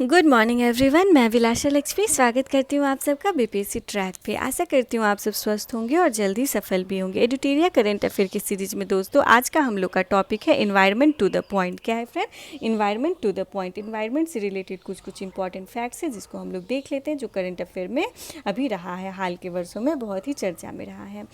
Good morning everyone, मैं विलाशा लक्ष्मी स्वागत करती हूँ आप सबका बीपीएससी ट्रैक पे। आशा करती हूँ आप सब स्वस्थ होंगे और जल्दी सफल भी होंगे। एडुटेरिया करंट अफेयर की सीरीज में दोस्तों आज का हम लोग का टॉपिक है इन्वायरमेंट टू द पॉइंट। क्या है friend? Environment to the point. Environment से रिलेटेड कुछ इंपॉर्टेंट फैक्ट्स हैं जिसको हम लोग देख लेते हैं, जो करंट अफेयर में अभी रहा है, हाल के वर्षों में बहुत ही चर्चा में रहा है।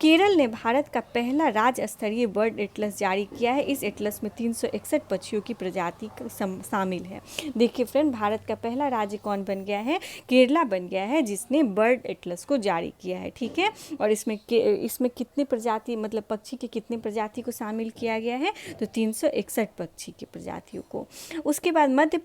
केरल ने भारत का पहला राज्य स्तरीय बर्ड एटलस जारी किया है। इस एटलस में 361 पक्षियों की प्रजाति शामिल है। देखिए फ्रेंड, भारत का पहला राज्य कौन बन गया है? केरला बन गया है, जिसने बर्ड एटलस को जारी किया है। ठीक है, और इसमें कितने प्रजाति, मतलब पक्षी के कितने प्रजाति को शामिल किया गया है? तो 361 पक्षी की प्रजातियों को। उसके बाद मध्य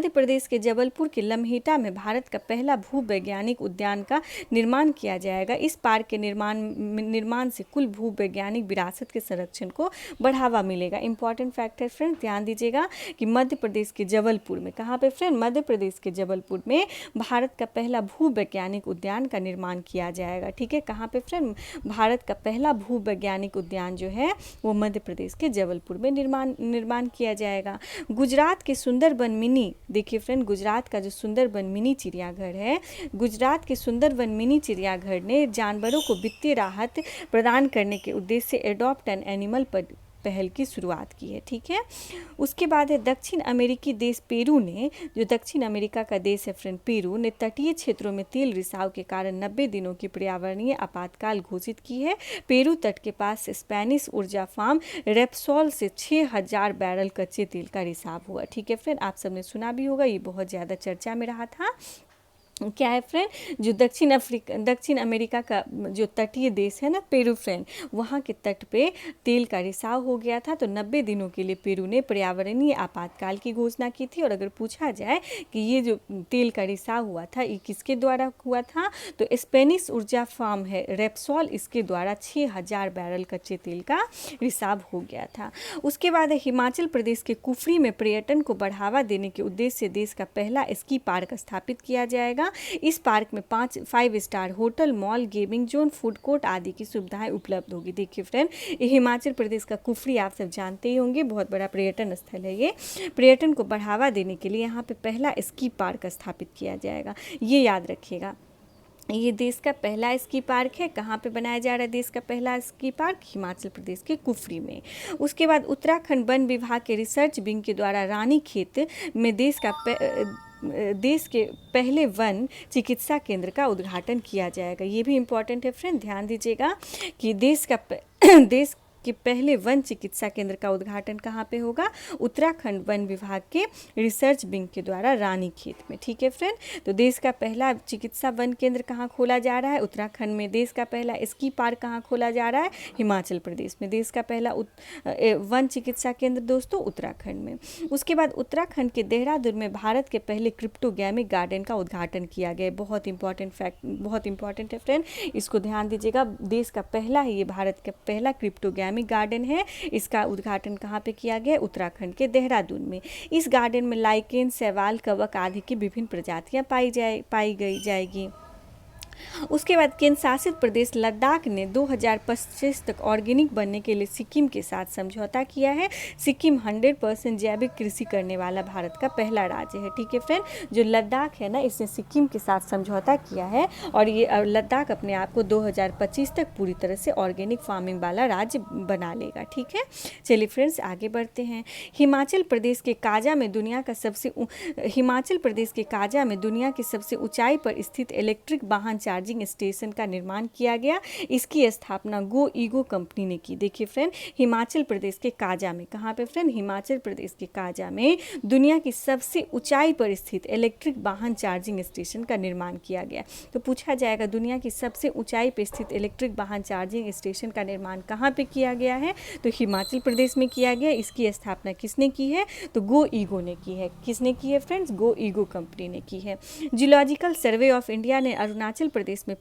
प्रदेश के जबलपुर के लम्हेटा में भारत का पहला भूवैज्ञानिक उद्यान का निर्माण किया जाएगा। इस पार्क के निर्माण से कुल भूवैज्ञानिक विरासत के संरक्षण को बढ़ावा मिलेगा। इंपॉर्टेंट फैक्ट है फ्रेंड, ध्यान दीजिएगा कि मध्य प्रदेश के जबलपुर में, कहाँ पे फ्रेंड? मध्य प्रदेश के जबलपुर में भारत का पहला भूवैज्ञानिक उद्यान का निर्माण किया जाएगा। ठीक है, कहाँ पे फ्रेंड? भारत का पहला भूवैज्ञानिक उद्यान जो है वो मध्य प्रदेश के जबलपुर में निर्माण किया जाएगा। गुजरात के सुंदरबन मिनी, देखिए फ्रेंड, गुजरात का जो सुंदरबन मिनी चिड़ियाघर है, गुजरात के सुंदरबन मिनी चिड़ियाघर ने जानवरों को वित्तीय राहत प्रदान करने के उद्देश्य से एडॉप्ट एन एनिमल पहल की शुरुआत की है। ठीक है, उसके बाद है दक्षिण अमेरिकी देश पेरू ने, जो दक्षिण अमेरिका का देश है फ्रेंड पेरू ने, तटीय क्षेत्रों में तेल रिसाव के कारण 90 दिनों की पर्यावरणीय आपातकाल घोषित की है। पेरू तट के पास स्पेनिश ऊर्जा फार्म रेप्सोल से 6000 बैरल कच्चे तेल का रिसाव हुआ। ठीक है फ्रेंड, आप सबने सुना भी होगा, ये बहुत ज़्यादा चर्चा में रहा था। क्या है फ्रेंड? जो दक्षिण अमेरिका का जो तटीय देश है ना पेरू फ्रेंड, वहाँ के तट पे तेल का रिसाव हो गया था, तो 90 दिनों के लिए पेरू ने पर्यावरणीय आपातकाल की घोषणा की थी। और अगर पूछा जाए कि ये जो तेल का रिसाव हुआ था ये किसके द्वारा हुआ था, तो स्पेनिश ऊर्जा फार्म है रेप्सोल, इसके द्वारा 6000 बैरल कच्चे तेल का रिसाव हो गया था। उसके बाद हिमाचल प्रदेश के कुफरी में पर्यटन को बढ़ावा देने के उद्देश्य से देश का पहला स्की पार्क स्थापित किया जाएगा। इस पार्क में 5 star hotel, mall, gaming zone, food court आदि की सुविधाएं उपलब्ध होगी। देखिए फ्रेंड, ये हिमाचल प्रदेश का कुफरी आप सब जानते ही होंगे, बहुत बड़ा पर्यटन स्थल है। ये पर्यटन को बढ़ावा देने के लिए यहाँ पे पहला स्की पार्क स्थापित किया जाएगा, ये याद रखिएगा। ये देश का पहला स्की पार्क है। कहाँ पे बनाया जा रहा है देश का पहला स्की पार्क? हिमाचल प्रदेश के कुफरी में। उसके बाद उत्तराखंड वन विभाग के रिसर्च विंग के द्वारा रानीखेत में देश के पहले वन चिकित्सा केंद्र का उद्घाटन किया जाएगा। ये भी इम्पॉर्टेंट है फ्रेंड, ध्यान दीजिएगा कि देश के पहले वन चिकित्सा केंद्र का उद्घाटन कहाँ पे होगा? उत्तराखंड वन विभाग के रिसर्च विंग के द्वारा रानीखेत में। ठीक है फ्रेंड, तो देश का पहला चिकित्सा वन केंद्र कहाँ खोला जा रहा है? उत्तराखंड में। देश का पहला स्की पार्क कहाँ खोला जा रहा है? हिमाचल प्रदेश में। देश का पहला वन चिकित्सा केंद्र दोस्तों उत्तराखंड में। उसके बाद उत्तराखंड के देहरादून में भारत के पहले क्रिप्टोगैमिक गार्डन का उद्घाटन किया गया। बहुत इंपॉर्टेंट फैक्ट, बहुत इंपॉर्टेंट है फ्रेंड, इसको ध्यान दीजिएगा। देश का पहला है ये, भारत का पहला क्रिप्टोगैमिक गार्डन है। इसका उद्घाटन कहाँ पे किया गया? उत्तराखंड के देहरादून में। इस गार्डन में लाइकेन, शैवाल, कवक आदि की विभिन्न प्रजातियां पाई जाएगी। उसके बाद केंद्र शासित प्रदेश लद्दाख ने 2025 तक ऑर्गेनिक बनने के लिए सिक्किम के साथ समझौता किया है। सिक्किम 100% जैविक कृषि करने वाला भारत का पहला राज्य है। ठीक है फ्रेंड, जो लद्दाख है ना, इसने सिक्किम के साथ समझौता किया है और ये लद्दाख अपने आप को 2025 तक पूरी तरह से ऑर्गेनिक फार्मिंग वाला राज्य बना लेगा। ठीक है, चलिए फ्रेंड्स आगे बढ़ते हैं। हिमाचल प्रदेश के काजा में दुनिया की सबसे ऊंचाई पर स्थित इलेक्ट्रिक वाहन चार्जिंग स्टेशन का निर्माण किया गया। इसकी स्थापना गो ईगो कंपनी ने की। देखिए फ्रेंड, हिमाचल प्रदेश के काजा में, कहाँ पे फ्रेंड? हिमाचल प्रदेश के काजा में दुनिया की सबसे ऊंचाई पर स्थित इलेक्ट्रिक वाहन चार्जिंग स्टेशन का निर्माण किया गया। तो पूछा जाएगा दुनिया की सबसे ऊंचाई पर स्थित इलेक्ट्रिक वाहन चार्जिंग स्टेशन का निर्माण कहाँ पे किया गया है? तो हिमाचल प्रदेश में किया गया। इसकी स्थापना किसने की है? तो गो ईगो ने की है। किसने की है फ्रेंड्स? गो ईगो कंपनी ने की है। जियोलॉजिकल सर्वे ऑफ इंडिया ने अरुणाचल प्रदेश में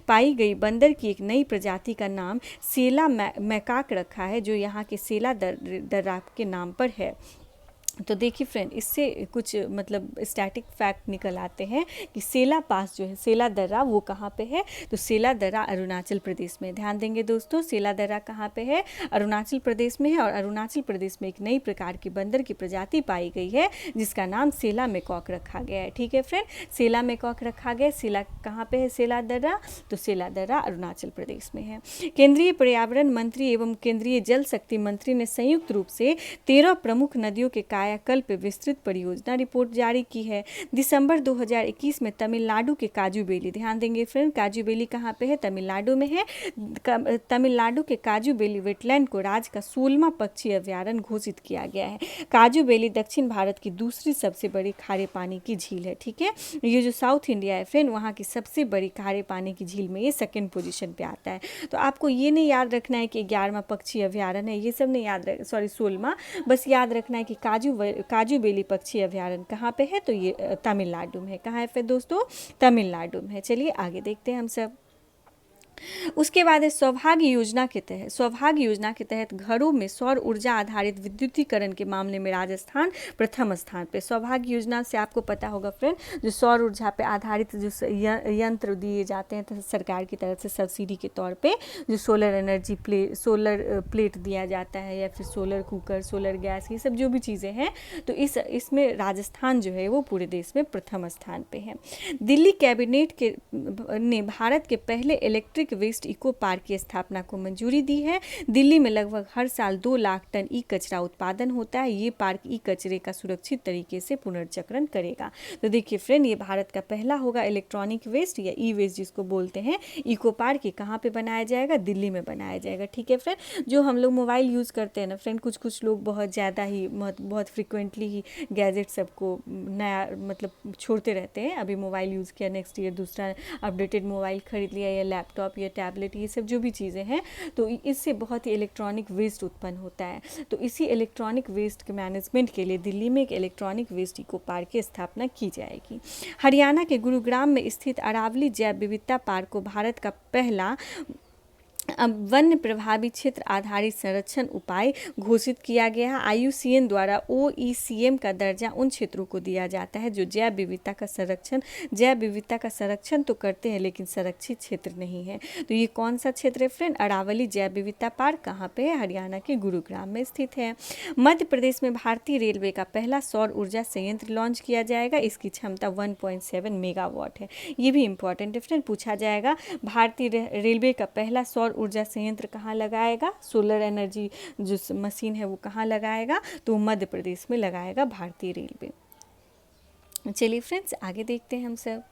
पाई गई बंदर की एक नई प्रजाति का नाम सेला मैकाक रखा है, जो यहाँ के सेला दर्राफ के नाम पर है। तो देखिए फ्रेंड, इससे कुछ मतलब स्टैटिक फैक्ट निकल आते हैं कि सेला पास जो है, सेला दर्रा, वो कहाँ पे है? तो सेला दर्रा अरुणाचल प्रदेश में। ध्यान देंगे दोस्तों, सेला दर्रा कहाँ पे है? अरुणाचल प्रदेश में है। और अरुणाचल प्रदेश में एक नई प्रकार की बंदर की प्रजाति पाई गई है जिसका नाम सेला मैकॉक रखा गया है। ठीक है फ्रेंड, सेला मैकॉक रखा गया। सेला कहाँ पे है सेला दर्रा? तो सेला दर्रा अरुणाचल प्रदेश में है। केंद्रीय पर्यावरण मंत्री एवं केंद्रीय जल शक्ति मंत्री ने संयुक्त रूप से 13 प्रमुख नदियों के कायाकल्प विस्तृत परियोजना रिपोर्ट जारी की है। दिसंबर 2021 में तमिलनाडु के काजूबेली, ध्यान देंगे फ्रेंड, काजूबेली कहाँ पे है? तमिलनाडु में है। तमिलनाडु के काजूबेली वेटलैंड को राज्य का 16वां पक्षी अभ्यारण्य घोषित किया गया है। काजूबेली दक्षिण भारत की दूसरी सबसे बड़ी खारे पानी की झील है। ठीक है, ये जो साउथ इंडिया है फ्रेंड, वहाँ की सबसे बड़ी खारे पानी की झील में ये सेकेंड पोजीशन पे आता है। तो आपको ये नहीं याद रखना है कि 11वां पक्षी अभ्यारण्य है, ये सब नहीं याद रख, सॉरी 16वां, बस याद रखना है कि काजूबेली पक्षी अभ्यारण्य कहाँ पे है? तो ये तमिलनाडु में है। कहाँ है फिर दोस्तों? तमिलनाडु में है। चलिए आगे देखते हैं हम सब। उसके बाद है सौभाग्य योजना के तहत, सौभाग्य योजना के तहत घरों में सौर ऊर्जा आधारित विद्युतीकरण के मामले में राजस्थान प्रथम स्थान पे। सौभाग्य योजना से आपको पता होगा फ्रेंड, जो सौर ऊर्जा पे आधारित जो यंत्र दिए जाते हैं तो सरकार की तरफ से सब्सिडी के तौर पे, जो सोलर एनर्जी सोलर प्लेट दिया जाता है या फिर सोलर कुकर, सोलर गैस, ये सब जो भी चीज़ें हैं, तो इसमें राजस्थान जो है वो पूरे देश में प्रथम स्थान पे है। दिल्ली कैबिनेट ने भारत के पहले इलेक्ट्रिक वेस्ट इको पार्क की स्थापना को मंजूरी दी है। दिल्ली में लगभग हर साल 2 लाख टन ई कचरा उत्पादन होता है। ये पार्क ई कचरे का सुरक्षित तरीके से पुनर्चक्रण करेगा। तो देखिए फ्रेंड, ये भारत का पहला होगा इलेक्ट्रॉनिक वेस्ट या ई वेस्ट जिसको बोलते हैं, इको पार्क। ये कहाँ पे बनाया जाएगा? दिल्ली में बनाया जाएगा। ठीक है फ्रेंड, जो हम लोग मोबाइल यूज़ करते हैं ना फ्रेंड, कुछ लोग बहुत ज़्यादा ही बहुत फ्रिक्वेंटली ही गैजेट सबको नया मतलब छोड़ते रहते हैं। अभी मोबाइल यूज़ किया, नेक्स्ट ईयर दूसरा अपडेटेड मोबाइल खरीद लिया, या लैपटॉप या टैबलेट, ये सब जो भी चीज़ें हैं, तो इससे बहुत ही इलेक्ट्रॉनिक वेस्ट उत्पन्न होता है। तो इसी इलेक्ट्रॉनिक वेस्ट के मैनेजमेंट के लिए दिल्ली में एक इलेक्ट्रॉनिक वेस्ट इको पार्क की स्थापना की जाएगी। हरियाणा के गुरुग्राम में स्थित अरावली जैव विविधता पार्क को भारत का पहला वन्य प्रभावी क्षेत्र आधारित संरक्षण उपाय घोषित किया गया है। IUCN द्वारा OECM का दर्जा उन क्षेत्रों को दिया जाता है जो जैव विविधता का संरक्षण तो करते हैं लेकिन संरक्षित क्षेत्र नहीं है। तो ये कौन सा क्षेत्र है फ्रेंड? अरावली जैव विविधता पार्क कहाँ पे है? हरियाणा के गुरुग्राम में स्थित है। मध्य प्रदेश में भारतीय रेलवे का पहला सौर ऊर्जा संयंत्र लॉन्च किया जाएगा। इसकी क्षमता 1.7 मेगावाट है। ये भी इंपॉर्टेंट है फ्रेंड, पूछा जाएगा। भारतीय रेलवे का पहला सौर ऊर्जा संयंत्र कहाँ लगाएगा? सोलर एनर्जी जो मशीन है वो कहाँ लगाएगा? तो मध्य प्रदेश में लगाएगा भारतीय रेलवे। चलिए फ्रेंड्स आगे देखते हैं हम सब।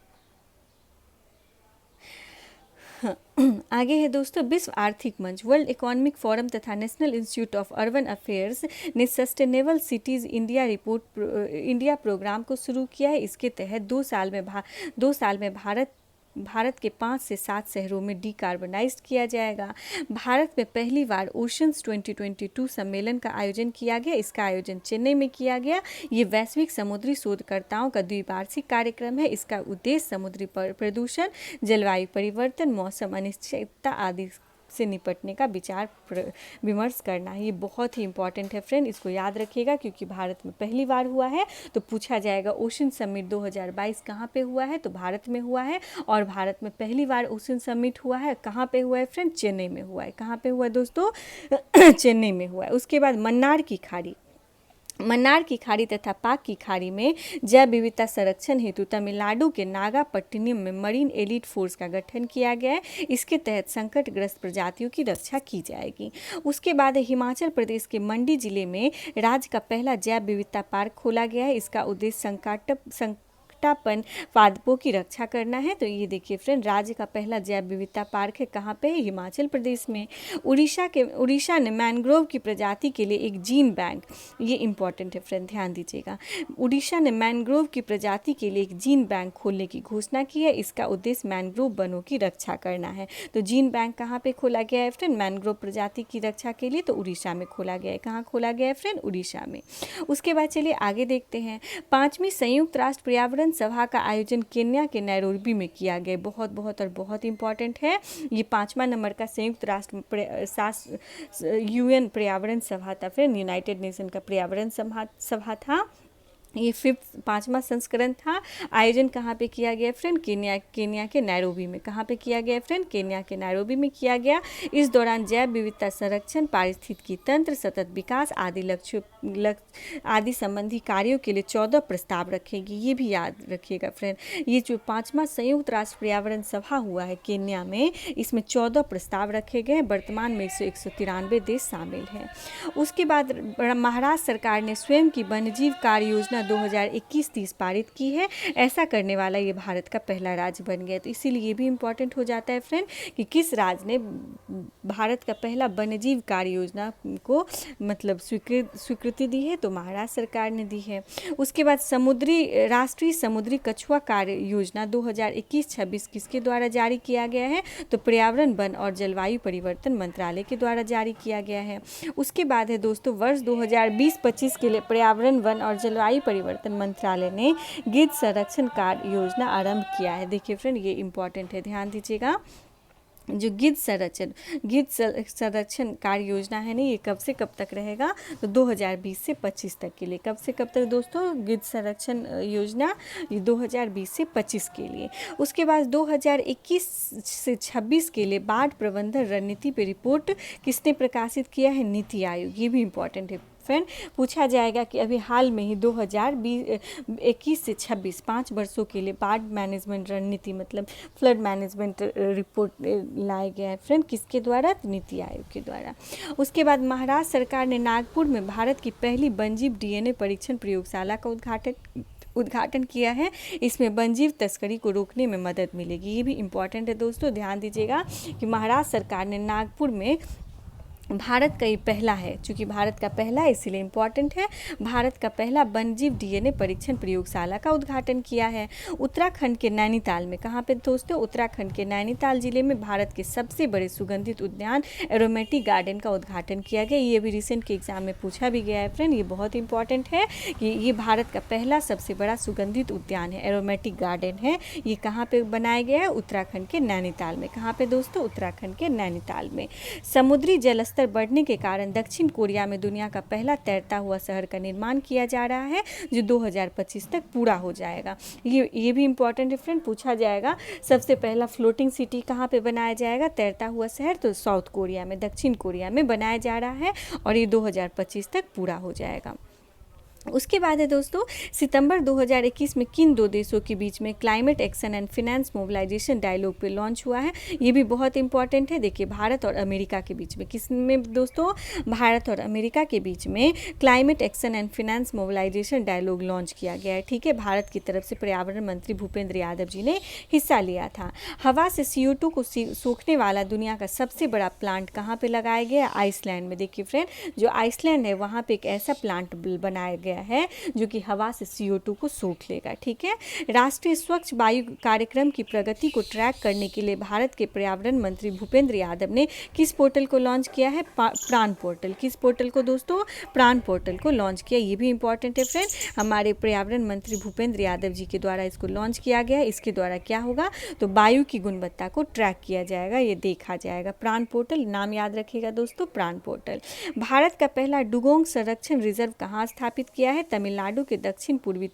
आगे है दोस्तों, विश्व आर्थिक मंच, वर्ल्ड इकोनॉमिक फोरम तथा national institute of urban affairs ने सस्टेनेबल सिटीज़ इंडिया प्रोग्राम को शुरू किया है। इसके तहत 2 साल में भारत के 5 से 7 शहरों में डिकार्बनाइज्ड किया जाएगा। भारत में पहली बार ओशंस 2022 सम्मेलन का आयोजन किया गया। इसका आयोजन चेन्नई में किया गया। ये वैश्विक समुद्री शोधकर्ताओं का द्विवार्षिक कार्यक्रम है। इसका उद्देश्य समुद्री प्रदूषण, जलवायु परिवर्तन, मौसम अनिश्चितता आदि से निपटने का विचार विमर्श करना है। ये बहुत ही इंपॉर्टेंट है फ्रेंड, इसको याद रखिएगा क्योंकि भारत में पहली बार हुआ है। तो पूछा जाएगा ओशन समिट 2022 कहाँ पे हुआ है? तो भारत में हुआ है। और भारत में पहली बार ओशन समिट हुआ है, कहाँ पे हुआ है फ्रेंड? चेन्नई में हुआ है। कहाँ पे हुआ है दोस्तों? चेन्नई में हुआ है। उसके बाद मन्नार की खाड़ी तथा पाक की खाड़ी में जैव विविधता संरक्षण हेतु तमिलनाडु के नागापट्टिनम में मरीन एलीट फोर्स का गठन किया गया है। इसके तहत संकटग्रस्त प्रजातियों की रक्षा की जाएगी। उसके बाद हिमाचल प्रदेश के मंडी जिले में राज्य का पहला जैव विविधता पार्क खोला गया है। इसका उद्देश्य पादपों की रक्षा करना है। तो ये देखिए फ्रेंड, राज्य का पहला जैव विविधता पार्क है। कहाँ पे है? हिमाचल प्रदेश में। उड़ीसा ने मैंग्रोव की प्रजाति के लिए एक जीन बैंक, ये इंपॉर्टेंट है फ्रेंड, ध्यान दीजिएगा। उड़ीसा ने मैंग्रोव की प्रजाति के लिए एक जीन बैंक खोलने की घोषणा की है। इसका उद्देश्य मैंग्रोव वनों की रक्षा करना है। तो जीन बैंक कहाँ पे खोला गया है फ्रेंड? मैंग्रोव प्रजाति की रक्षा के लिए तो उड़ीसा में खोला गया है। कहाँ खोला गया है फ्रेंड? उड़ीसा में। उसके बाद चलिए आगे देखते हैं। 5वीं संयुक्त राष्ट्र पर्यावरण पर्यावरण सभा का आयोजन केन्या के नैरोबी में किया गया। बहुत बहुत और बहुत इंपॉर्टेंट है। ये 5वां नंबर का संयुक्त राष्ट्र यूएन पर्यावरण सभा था, फिर यूनाइटेड नेशन का पर्यावरण सभा था। ये 5वां संस्करण था। आयोजन कहाँ पे किया गया फ्रेंड? केन्या के नैरोबी में। कहाँ पे किया गया फ्रेंड? केन्या के नैरोबी में किया गया। इस दौरान जैव विविधता संरक्षण, पारिस्थितिकी तंत्र, सतत विकास आदि लक्ष्य आदि संबंधी कार्यों के लिए 14 प्रस्ताव रखेगी। ये भी याद रखिएगा फ्रेंड। ये जो 5वां संयुक्त राष्ट्र पर्यावरण सभा हुआ है केन्या में, इसमें 14 प्रस्ताव रखे गए। वर्तमान में 193 देश शामिल हैं। उसके बाद महाराष्ट्र सरकार ने स्वयं की वन्यजीव कार्य योजना 2021-30 पारित की है। ऐसा करने वाला ये भारत का पहला राज्य बन गया। तो इसीलिए ये भी इम्पोर्टेंट हो जाता है फ्रेंड कि किस राज्य ने भारत का पहला वन्यजीव कार्य योजना को मतलब स्वीकृति दी है, तो महाराष्ट्र सरकार ने दी है। उसके बाद राष्ट्रीय समुद्री कछुआ कार्य योजना 2021-26 किसके द्वारा जारी किया गया है? तो पर्यावरण, वन और जलवायु परिवर्तन मंत्रालय के द्वारा जारी किया गया है। उसके बाद है दोस्तों वर्ष 2020-25 के लिए पर्यावरण, वन और जलवायु परिवर्तन मंत्रालय ने गिद्ध संरक्षण कार्य योजना आरंभ किया है। देखिए फ्रेंड, ये इंपॉर्टेंट है, ध्यान दीजिएगा। जो गिद्ध संरक्षण कार्य योजना है ना, ये कब से कब तक रहेगा? तो 2020 से 25 तक के लिए। कब से कब तक दोस्तों? गिद्ध संरक्षण योजना ये 2020 से 25 के लिए। उसके बाद 2021 से 26 के लिए बाढ़ प्रबंधन रणनीति पे रिपोर्ट किसने प्रकाशित किया है? नीति आयोग। ये भी इम्पोर्टेंट है फ्रेंड। पूछा जाएगा कि अभी हाल में ही 2021 से 26 5 वर्षों के लिए बाढ़ मैनेजमेंट रणनीति मतलब फ्लड मैनेजमेंट रिपोर्ट लाया गया है फ्रेंड, किसके द्वारा? नीति आयोग के द्वारा। उसके बाद महाराष्ट्र सरकार ने नागपुर में भारत की पहली वन्यजीव डीएनए परीक्षण प्रयोगशाला का उद्घाटन किया है। इसमें वन्यजीव तस्करी को रोकने में मदद मिलेगी। ये भी इम्पॉर्टेंट है दोस्तों, ध्यान दीजिएगा कि महाराष्ट्र सरकार ने नागपुर में भारत का ये पहला है, चूँकि भारत का पहला है इसीलिए इम्पॉर्टेंट है, भारत का पहला वन्यजीव डीएनए परीक्षण प्रयोगशाला का उद्घाटन किया है उत्तराखंड के नैनीताल में। कहाँ पे दोस्तों? उत्तराखंड के नैनीताल जिले में भारत के सबसे बड़े सुगंधित उद्यान एरोमेटिक गार्डन का उद्घाटन किया गया। ये भी रिसेंट के एग्जाम में पूछा भी गया है फ्रेंड। ये बहुत इंपॉर्टेंट है कि ये भारत का पहला सबसे बड़ा सुगंधित उद्यान है, एरोमेटिक गार्डन है। ये कहाँ पे बनाया गया है? उत्तराखंड के नैनीताल में। कहाँ पे दोस्तों? उत्तराखंड के नैनीताल में। समुद्री जलस्तर बढ़ने के कारण दक्षिण कोरिया में दुनिया का पहला तैरता हुआ शहर का निर्माण किया जा रहा है, जो 2025 तक पूरा हो जाएगा। ये भी इम्पोर्टेंट है फ्रेंड, पूछा जाएगा सबसे पहला फ्लोटिंग सिटी कहाँ पे बनाया जाएगा? तैरता हुआ शहर, तो साउथ कोरिया में, दक्षिण कोरिया में बनाया जा रहा है और ये 2025 तक पूरा हो जाएगा। उसके बाद है दोस्तों सितंबर 2021 में किन दो देशों के बीच में climate action and finance mobilisation dialogue पे लॉन्च हुआ है? ये भी बहुत इंपॉर्टेंट है। देखिए भारत और अमेरिका के बीच में, किसमें दोस्तों? भारत और अमेरिका के बीच में climate action and finance mobilisation dialogue launch किया गया है। ठीक है, भारत की तरफ से पर्यावरण मंत्री भूपेंद्र यादव जी ने हिस्सा लिया था। हवा से CO2 को सोखने वाला दुनिया का सबसे बड़ा प्लांट कहाँ पर लगाया गया? आइसलैंड में। देखिए फ्रेंड, जो आइसलैंड है वहाँ पर एक ऐसा प्लांट बनाया गया है जो कि हवा से CO2 को सोख लेगा। ठीक है, राष्ट्रीय स्वच्छ वायु कार्यक्रम की प्रगति को ट्रैक करने के लिए भारत के पर्यावरण मंत्री भूपेंद्र यादव ने किस पोर्टल को लॉन्च किया है? प्राण पोर्टल। किस पोर्टल को दोस्तों? प्राण पोर्टल को लॉन्च किया। ये भी इंपॉर्टेंट है फ्रेंड, हमारे पर्यावरण मंत्री भूपेंद्र यादव जी के द्वारा इसको लॉन्च किया गया है। इसके द्वारा क्या होगा? तो वायु की गुणवत्ता को ट्रैक किया जाएगा, ये देखा जाएगा। प्राण पोर्टल, नाम याद रखिएगा दोस्तों, प्राण पोर्टल। भारत का पहला डुगोंग संरक्षण रिजर्व कहाँ स्थापित किया है? तमिलनाडु के दक्षिण पूर्वी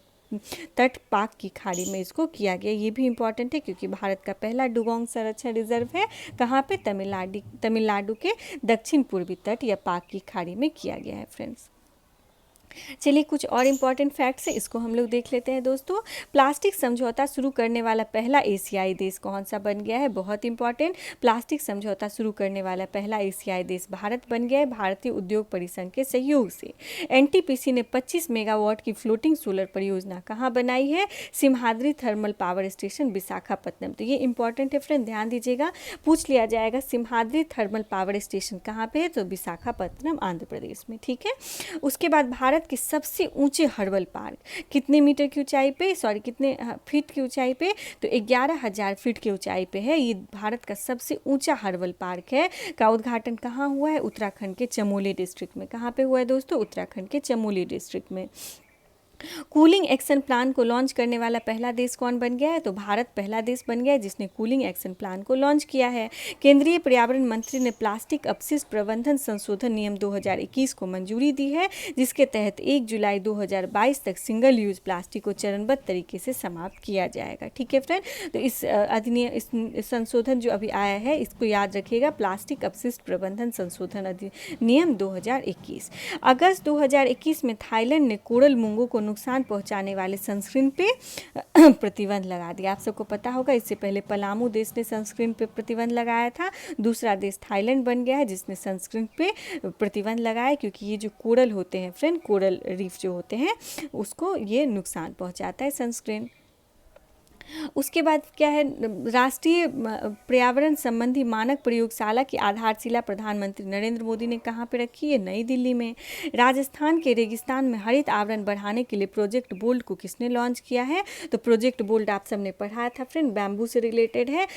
तट पाक की खाड़ी में इसको किया गया। ये भी इंपॉर्टेंट है क्योंकि भारत का पहला डुगोंग संरक्षण रिजर्व है कहाँ पे? तमिलनाडु के दक्षिण पूर्वी तट या पाक की खाड़ी में किया गया है फ्रेंड्स। चलिए कुछ और इम्पॉर्टेंट फैक्ट्स है, इसको हम लोग देख लेते हैं दोस्तों। प्लास्टिक समझौता शुरू करने वाला पहला एशियाई देश कौन सा बन गया है? बहुत इंपॉर्टेंट, प्लास्टिक समझौता शुरू करने वाला पहला एशियाई देश भारत बन गया है, भारतीय उद्योग परिसंघ के सहयोग से। NTPC ने 25 मेगावाट की फ्लोटिंग सोलर परियोजना कहाँ बनाई है? Simhadri thermal power station, Visakhapatnam. तो ये इंपॉर्टेंट है फ्रेंड, ध्यान दीजिएगा, पूछ लिया जाएगा सिमहाद्री थर्मल पावर स्टेशन कहाँ पे है? तो विशाखापट्टनम, आंध्र प्रदेश में। ठीक है, उसके बाद भारत के सबसे ऊंचे हर्बल पार्क कितने मीटर की ऊंचाई पे, कितने फीट की ऊंचाई पे? तो 11,000 फीट की ऊंचाई पे है। ये भारत का सबसे ऊंचा हर्बल पार्क है, का उद्घाटन कहाँ हुआ है? उत्तराखंड के चमोली डिस्ट्रिक्ट में। कहाँ पे हुआ है दोस्तों? उत्तराखंड के चमोली डिस्ट्रिक्ट में। कूलिंग एक्शन प्लान को लॉन्च करने वाला पहला देश कौन बन गया है? तो भारत पहला देश बन गया है जिसने कूलिंग एक्शन प्लान को लॉन्च किया है। केंद्रीय पर्यावरण मंत्री ने प्लास्टिक अपशिष्ट प्रबंधन संशोधन नियम 2021 को मंजूरी दी है, जिसके तहत 1 जुलाई 2022 तक सिंगल यूज प्लास्टिक को चरणबद्ध तरीके से समाप्त किया जाएगा। ठीक है फ्रेंड, तो इस अधिनियम इस संशोधन जो अभी आया है इसको याद रखिएगा, प्लास्टिक अपशिष्ट प्रबंधन संशोधन अधिनियम 2021। अगस्त 2021 में थाईलैंड ने कोरल मूंगों को नुकसान पहुंचाने वाले सनस्क्रीन पे प्रतिबंध लगा दिया। आप सबको पता होगा, इससे पहले पलामू देश ने सनस्क्रीन पे प्रतिबंध लगाया था। दूसरा देश थाईलैंड बन गया है जिसने सनस्क्रीन पे प्रतिबंध लगाया, क्योंकि ये जो कोरल होते हैं फ्रेंड, कोरल रीफ जो होते हैं उसको ये नुकसान पहुंचाता है सनस्क्रीन। उसके बाद क्या है, राष्ट्रीय पर्यावरण संबंधी मानक प्रयोगशाला की आधारशिला प्रधानमंत्री नरेंद्र मोदी ने कहाँ पे रखी है? नई दिल्ली में। राजस्थान के रेगिस्तान में हरित आवरण बढ़ाने के लिए प्रोजेक्ट बोल्ड को किसने लॉन्च किया है? तो प्रोजेक्ट बोल्ड आप सबने पढ़ा था फ्रेंड, बैम्बू से रिलेटेड है।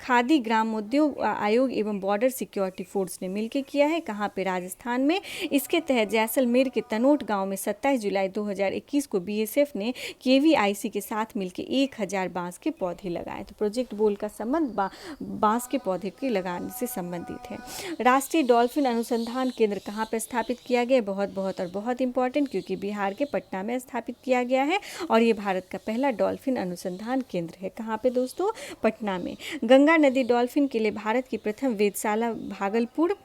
खादी ग्रामोद्योग आयोग एवं बॉर्डर सिक्योरिटी फोर्स ने मिलकर किया है। कहाँ पे? राजस्थान में। इसके तहत जैसलमेर के तनोट गाँव में 27 जुलाई 2021 को BSF ने KVIC के साथ मिलकर 1000 बांस के पौधे लगाए। तो प्रोजेक्ट बोल का संबंध बांस के पौधे के लगाने से संबंधित है। राष्ट्रीय डॉल्फिन अनुसंधान केंद्र कहाँ पर स्थापित किया गया? बहुत इंपॉर्टेंट, क्योंकि बिहार के पटना में स्थापित किया गया है और ये भारत का पहला डॉल्फिन अनुसंधान केंद्र है। कहाँ पे दोस्तों? पटना में। गंगा नदी डॉल्फिन के लिए भारत की प्रथम वेधशाला भागलपुर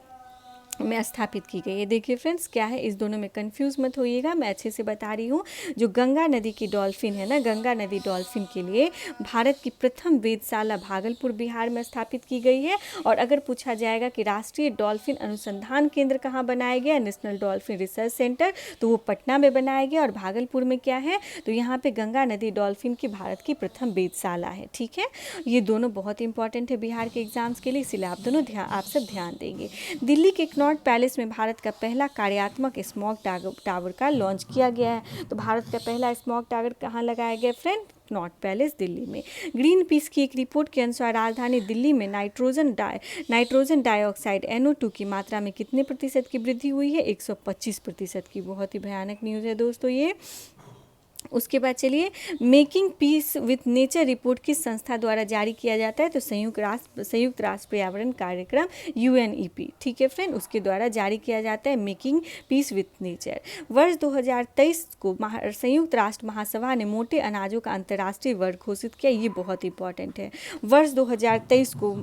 में स्थापित की गई है। देखिए फ्रेंड्स, क्या है, इस दोनों में कंफ्यूज मत होइएगा, मैं अच्छे से बता रही हूँ। जो गंगा नदी की डॉल्फिन है ना, गंगा नदी डॉल्फिन के लिए भारत की प्रथम वेधशाला भागलपुर बिहार में स्थापित की गई है। और अगर पूछा जाएगा कि राष्ट्रीय डॉल्फिन अनुसंधान केंद्र कहाँ बनाया गया, नेशनल डॉल्फिन रिसर्च सेंटर, तो वो पटना में बनाया गया। और भागलपुर में क्या है, तो यहाँ पे गंगा नदी डॉल्फिन की भारत की प्रथम वेधशाला है। ठीक है, ये दोनों बहुत इंपॉर्टेंट है बिहार के एग्जाम्स के लिए, इसलिए आप दोनों आप सब ध्यान देंगे। दिल्ली के कनॉट पैलेस में भारत का पहला कार्यात्मक स्मॉग टावर का लॉन्च किया गया है। तो भारत का पहला स्मॉग टावर कहाँ लगाया गया फ्रेंड? कनॉट पैलेस दिल्ली में। ग्रीन पीस की एक रिपोर्ट के अनुसार राजधानी दिल्ली में नाइट्रोजन डाइऑक्साइड NO2 की मात्रा में कितने प्रतिशत की वृद्धि हुई है? 125% की। बहुत ही भयानक न्यूज़ है दोस्तों ये। उसके बाद चलिए, making piece with nature report किस संस्था द्वारा जारी किया जाता है? तो संयुक्त राष्ट्र पर्यावरण कार्यक्रम UNEP। ठीक है फ्रेंड, उसके द्वारा जारी किया जाता है मेकिंग पीस विथ नेचर। वर्ष 2023 को संयुक्त राष्ट्र महासभा ने मोटे अनाजों का अंतर्राष्ट्रीय वर्ष घोषित किया। ये बहुत इंपॉर्टेंट है। वर्ष 2023 को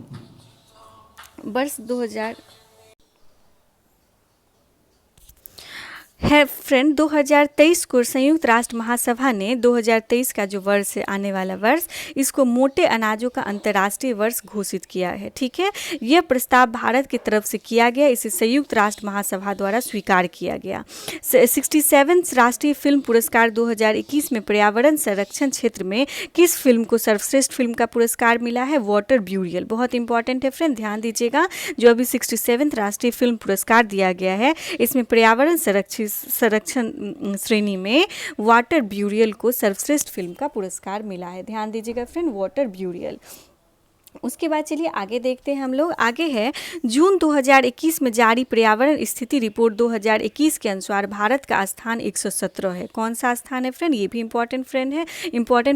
है फ्रेंड, 2023 को संयुक्त राष्ट्र महासभा ने 2023 का जो वर्ष है, आने वाला वर्ष, इसको मोटे अनाजों का अंतर्राष्ट्रीय वर्ष घोषित किया है। ठीक है, यह प्रस्ताव भारत की तरफ से किया गया, इसे संयुक्त राष्ट्र महासभा द्वारा स्वीकार किया गया। 67 राष्ट्रीय फिल्म पुरस्कार 2021 में पर्यावरण संरक्षण क्षेत्र में किस फिल्म को सर्वश्रेष्ठ फिल्म का पुरस्कार मिला है? Water burial. बहुत इंपॉर्टेंट है फ्रेंड, ध्यान दीजिएगा। जो अभी 67 राष्ट्रीय फिल्म पुरस्कार दिया गया है, इसमें पर्यावरण संरक्षण श्रेणी में वाटर ब्यूरियल को सर्वश्रेष्ठ फिल्म का पुरस्कार मिला है। ध्यान दीजिएगा फ्रेंड, वाटर ब्यूरियल। उसके बाद चलिए आगे देखते हैं हम लोग। आगे है, जून 2021 में जारी पर्यावरण स्थिति रिपोर्ट 2021 के अनुसार भारत का स्थान 117 है। कौन सा स्थान है फ्रेंड? ये भी इंपॉर्टेंट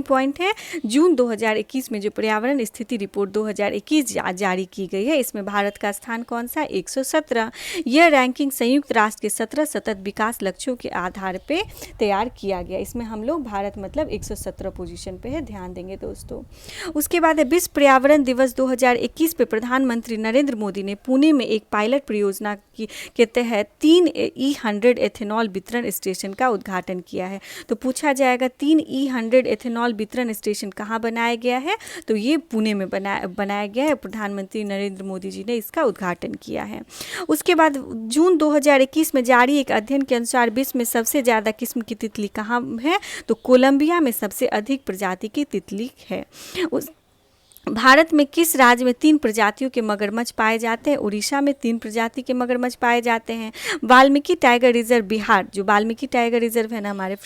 पॉइंट है। जून 2021 में जो पर्यावरण स्थिति रिपोर्ट 2021 जारी की गई है, इसमें भारत का स्थान कौन सा? 117। यह रैंकिंग संयुक्त राष्ट्र के 17 सतत विकास लक्ष्यों के आधार पर तैयार किया गया। इसमें हम लोग भारत मतलब 117 पोजीशन पे है, ध्यान देंगे दोस्तों। उसके बाद है, विश्व पर्यावरण दिवस 2021 पे प्रधानमंत्री नरेंद्र मोदी ने पुणे में एक पायलट परियोजना के तहत 3 E100 एथेनॉल वितरण स्टेशन का उद्घाटन किया है। तो पूछा जाएगा 3 E100 एथेनॉल वितरण स्टेशन कहाँ बनाया गया है? तो ये पुणे में बनाया गया है। प्रधानमंत्री नरेंद्र मोदी जी ने इसका उद्घाटन किया है। उसके बाद जून 2021 में जारी एक अध्ययन के अनुसार विश्व में सबसे ज़्यादा किस्म की तितली कहाँ है? तो कोलंबिया में सबसे अधिक प्रजाति की तितली है। भारत में किस राज्य में 3 प्रजातियों के मगरमच्छ पाए जाते हैं? उड़ीसा में 3 प्रजाति के मगरमच्छ पाए जाते हैं। वाल्मीकि टाइगर रिजर्व बिहार, जो वाल्मीकि टाइगर रिजर्व है ना हमारे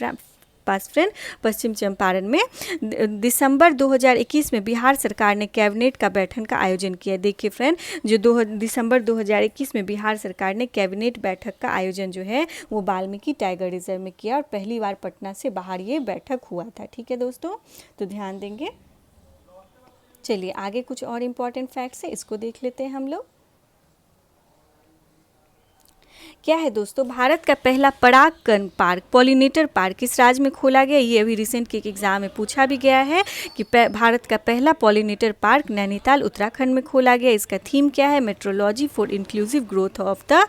पास फ्रेंड, पश्चिम चंपारण में। दिसंबर 2021 में बिहार सरकार ने कैबिनेट का बैठक का आयोजन किया। देखिए फ्रेंड, जो दिसंबर 2021 में बिहार सरकार ने कैबिनेट बैठक का आयोजन जो है वो वाल्मीकि टाइगर रिजर्व में किया और पहली बार पटना से बाहर ये बैठक हुआ था। ठीक है दोस्तों, तो ध्यान देंगे। चलिए आगे कुछ और इम्पॉर्टेंट फैक्ट्स है, इसको देख लेते हैं हम लोग। क्या है दोस्तों, भारत का पहला परागकण पार्क, पॉलिनेटर पार्क किस राज्य में खोला गया? ये अभी रिसेंट के एक एग्जाम में पूछा भी गया है कि भारत का पहला पॉलिनेटर पार्क नैनीताल उत्तराखंड में खोला गया। इसका थीम क्या है? Metrology for inclusive growth of the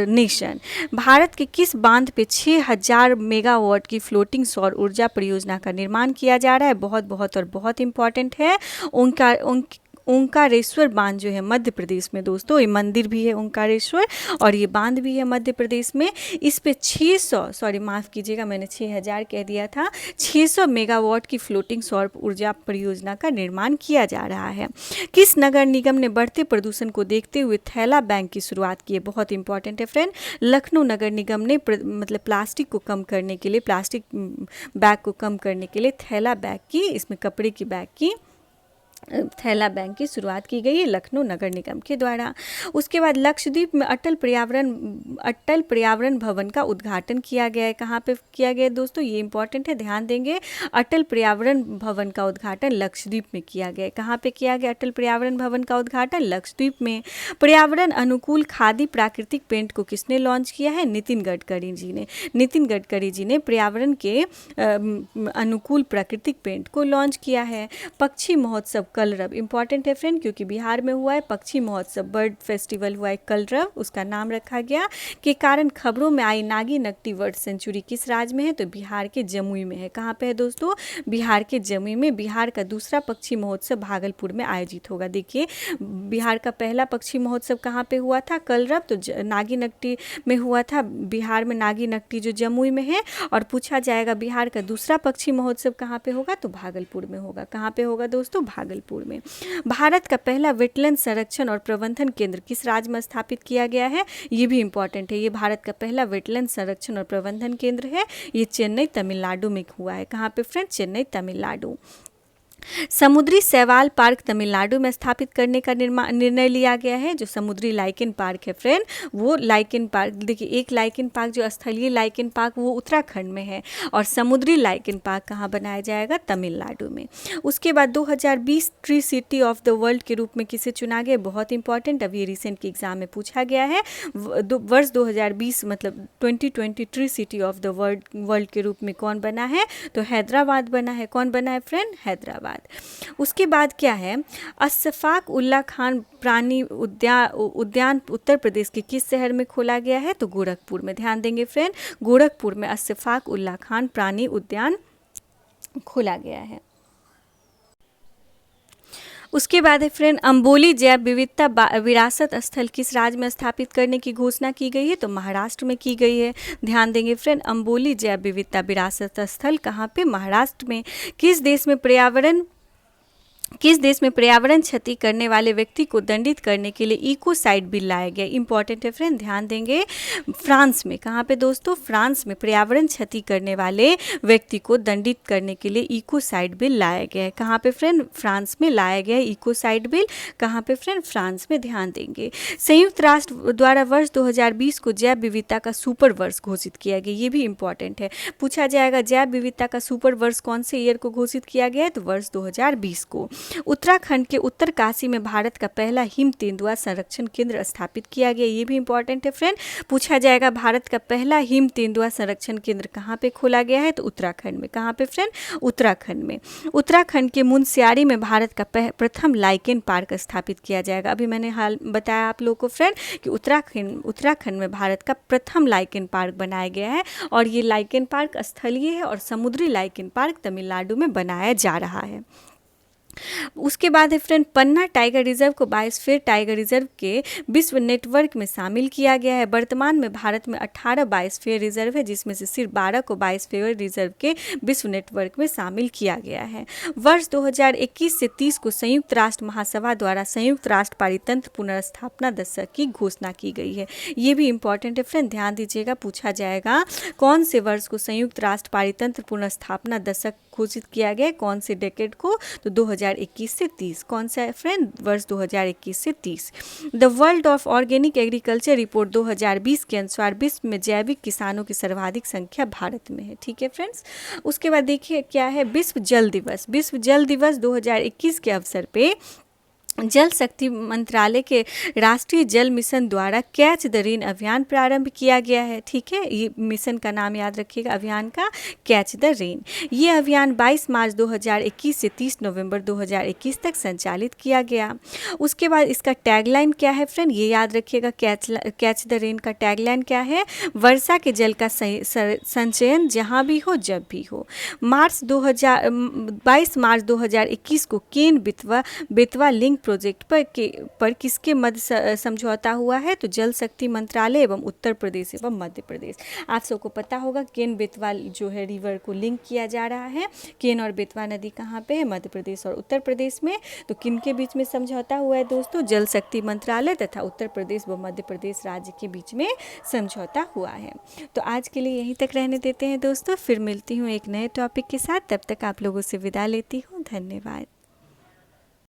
nation. Bharat के किस बांध पे 6000 मेगावाट की फ्लोटिंग सौर ऊर्जा परियोजना का निर्माण किया जा रहा है? बहुत और बहुत इंपॉर्टेंट है। ओंकारेश्वर बांध जो है मध्य प्रदेश में दोस्तों, ये मंदिर भी है ओंकारेश्वर और ये बांध भी है मध्य प्रदेश में। इस पे 600 माफ़ कीजिएगा, मैंने 6000 कह दिया था, 600 मेगावाट की फ्लोटिंग सौर ऊर्जा परियोजना का निर्माण किया जा रहा है। किस नगर निगम ने बढ़ते प्रदूषण को देखते हुए थैला बैंक की शुरुआत की है? बहुत इंपॉर्टेंट है फ्रेंड। लखनऊ नगर निगम ने मतलब प्लास्टिक को कम करने के लिए, प्लास्टिक बैग को कम करने के लिए थैला बैग की, इसमें कपड़े की बैग की थैला बैंक की शुरुआत की गई है लखनऊ नगर निगम के द्वारा। उसके बाद लक्षद्वीप में अटल पर्यावरण भवन का उद्घाटन किया गया है। कहाँ पे किया गया है दोस्तों? ये इंपॉर्टेंट है, ध्यान देंगे। अटल पर्यावरण भवन का उद्घाटन लक्षद्वीप में किया गया है। कहाँ पे किया गया अटल पर्यावरण भवन का उद्घाटन? लक्षद्वीप में। पर्यावरण अनुकूल खादी प्राकृतिक पेंट को किसने लॉन्च किया है? नितिन गडकरी जी ने। नितिन गडकरी जी ने पर्यावरण के अनुकूल प्राकृतिक पेंट को लॉन्च किया है। पक्षी महोत्सव कलरव इंपॉर्टेंट है फ्रेंड, क्योंकि बिहार में हुआ है पक्षी महोत्सव, बर्ड फेस्टिवल हुआ है कलरव, उसका नाम रखा गया। के कारण खबरों में आई नागी नकटी वर्ड सेंचुरी किस राज्य में है? तो बिहार के जमुई में है। कहाँ पे है दोस्तों? बिहार के जमुई में। बिहार का दूसरा पक्षी महोत्सव भागलपुर में आयोजित होगा। देखिए, बिहार का पहला पक्षी महोत्सव कहाँ पे हुआ था? कलरव, तो नागी नकटी में हुआ था। बिहार में नागी नकटी जो जमुई में है। और पूछा जाएगा बिहार का दूसरा पक्षी महोत्सव कहाँ पे होगा? तो भागलपुर में होगा। कहाँ पे होगा दोस्तों? भागलपुर में। भारत का पहला वेटलैंड संरक्षण और प्रबंधन केंद्र किस राज्य में स्थापित किया गया है? ये भी इंपॉर्टेंट है। ये भारत का पहला वेटलैंड संरक्षण और प्रबंधन केंद्र है। ये चेन्नई तमिलनाडु में हुआ है। कहाँ पे फ्रेंड? चेन्नई तमिलनाडु। समुद्री शैवाल पार्क तमिलनाडु में स्थापित करने का निर्णय लिया गया है। जो समुद्री लाइकेन पार्क है फ्रेंड, वो लाइकेन पार्क, देखिए एक लाइकेन पार्क जो स्थलीय लाइकेन पार्क वो उत्तराखंड में है और समुद्री लाइकेन पार्क कहाँ बनाया जाएगा? तमिलनाडु में। उसके बाद 2020 tree city of the world के रूप में किसे चुना गया? बहुत इंपॉर्टेंट, अभी रिसेंट के एग्जाम में पूछा गया है। वर्ष 2020 मतलब 2020 tree city of the world के रूप में कौन बना है? तो हैदराबाद बना है। कौन बना है फ्रेंड? हैदराबाद। उसके बाद क्या है? अशफाक उल्ला खान प्राणी उद्यान उत्तर प्रदेश के किस शहर में खोला गया है? तो गोरखपुर में। ध्यान देंगे फ्रेंड, गोरखपुर में अशफाक उल्ला खान प्राणी उद्यान खोला गया है। उसके बाद है फ्रेंड, अंबोली जैव विविधता विरासत स्थल किस राज्य में स्थापित करने की घोषणा की गई है? तो महाराष्ट्र में की गई है। ध्यान देंगे फ्रेंड, अंबोली जैव विविधता विरासत स्थल कहाँ पे? महाराष्ट्र में। किस देश में पर्यावरण क्षति करने वाले व्यक्ति को दंडित करने के लिए इकोसाइड बिल लाया गया? इंपॉर्टेंट है फ्रेंड, ध्यान देंगे। फ्रांस में। कहाँ पे दोस्तों? फ्रांस में पर्यावरण क्षति करने वाले व्यक्ति को दंडित करने के लिए इकोसाइड बिल लाया गया है। कहाँ पे फ्रेंड? फ्रांस में लाया गया है इकोसाइड बिल। कहाँ पे फ्रेंड? फ्रांस में। ध्यान देंगे। संयुक्त राष्ट्र द्वारा वर्ष 2020 को जैव विविधता का सुपर वर्ष घोषित किया गया। ये भी इंपॉर्टेंट है, पूछा जाएगा जैव विविधता का सुपर वर्ष कौन से ईयर को घोषित किया गया है? तो वर्ष 2020 को। उत्तराखंड के उत्तरकाशी में भारत का पहला हिम तेंदुआ संरक्षण केंद्र स्थापित किया गया। ये भी इंपॉर्टेंट है फ्रेंड, पूछा जाएगा भारत का पहला हिम तेंदुआ संरक्षण केंद्र कहाँ पे खोला गया है? तो उत्तराखंड में। कहाँ पे फ्रेंड? उत्तराखंड में। उत्तराखंड के मुनस्यारी में भारत का प्रथम लाइकेन पार्क स्थापित किया जाएगा। अभी मैंने हाल बताया आप लोगों को फ्रेंड कि उत्तराखंड में भारत का प्रथम लाइकेन पार्क बनाया गया है और ये लाइकेन पार्क स्थलीय है और समुद्री लाइकेन पार्क तमिलनाडु में बनाया जा रहा है। उसके बाद है फ्रेंड पन्ना टाइगर रिजर्व को बायोस्फीयर टाइगर रिजर्व के विश्व नेटवर्क में शामिल किया गया है। वर्तमान में भारत में 18 बायोस्फीयर रिजर्व है, जिसमें से सिर्फ 12 को बायोस्फीयर रिजर्व के विश्व नेटवर्क में शामिल किया गया है। वर्ष 2021 से 30 को संयुक्त राष्ट्र महासभा द्वारा संयुक्त राष्ट्र पारितंत्र पुनर्स्थापना दशक की घोषणा की गई है। ये भी इंपॉर्टेंट है फ्रेंड, ध्यान दीजिएगा, पूछा जाएगा कौन से वर्ष को संयुक्त राष्ट्र पारितंत्र पुनर्स्थापना दशक घोषित किया गया, कौन से डेकेड को, तो 2021 से 30। कौन सा है फ्रेंड, वर्ष 2021 से 30। The world of organic agriculture report 2020 के अनुसार विश्व में जैविक किसानों की सर्वाधिक संख्या भारत में है। ठीक है फ्रेंड्स। उसके बाद देखिए क्या है, विश्व जल दिवस। विश्व जल दिवस 2021 के अवसर पे जल शक्ति मंत्रालय के राष्ट्रीय जल मिशन द्वारा कैच द रेन अभियान प्रारंभ किया गया है। ठीक है, ये मिशन का नाम याद रखिएगा, अभियान का कैच द रेन। ये अभियान 22 मार्च 2021 से 30 नवंबर 2021 तक संचालित किया गया। उसके बाद इसका टैगलाइन क्या है फ्रेंड, ये याद रखिएगा, कैच द रेन का टैगलाइन क्या है, वर्षा के जल का संचयन जहाँ भी हो जब भी हो। 22 मार्च 2021 को केन बेतवा लिंक प्रोजेक्ट पर किसके मध्य समझौता हुआ है, तो जल शक्ति मंत्रालय एवं उत्तर प्रदेश एवं मध्य प्रदेश। आप सबको पता होगा केन बेतवा जो है रिवर को लिंक किया जा रहा है। केन और बेतवा नदी कहाँ पे है, मध्य प्रदेश और उत्तर प्रदेश में। तो किन के बीच में समझौता हुआ है दोस्तों, जल शक्ति मंत्रालय तथा उत्तर प्रदेश व मध्य प्रदेश राज्य के बीच में समझौता हुआ है। तो आज के लिए यहीं तक रहने देते हैं दोस्तों, फिर मिलती हूँ एक नए टॉपिक के साथ। तब तक आप लोगों से विदा लेती हूँ। धन्यवाद।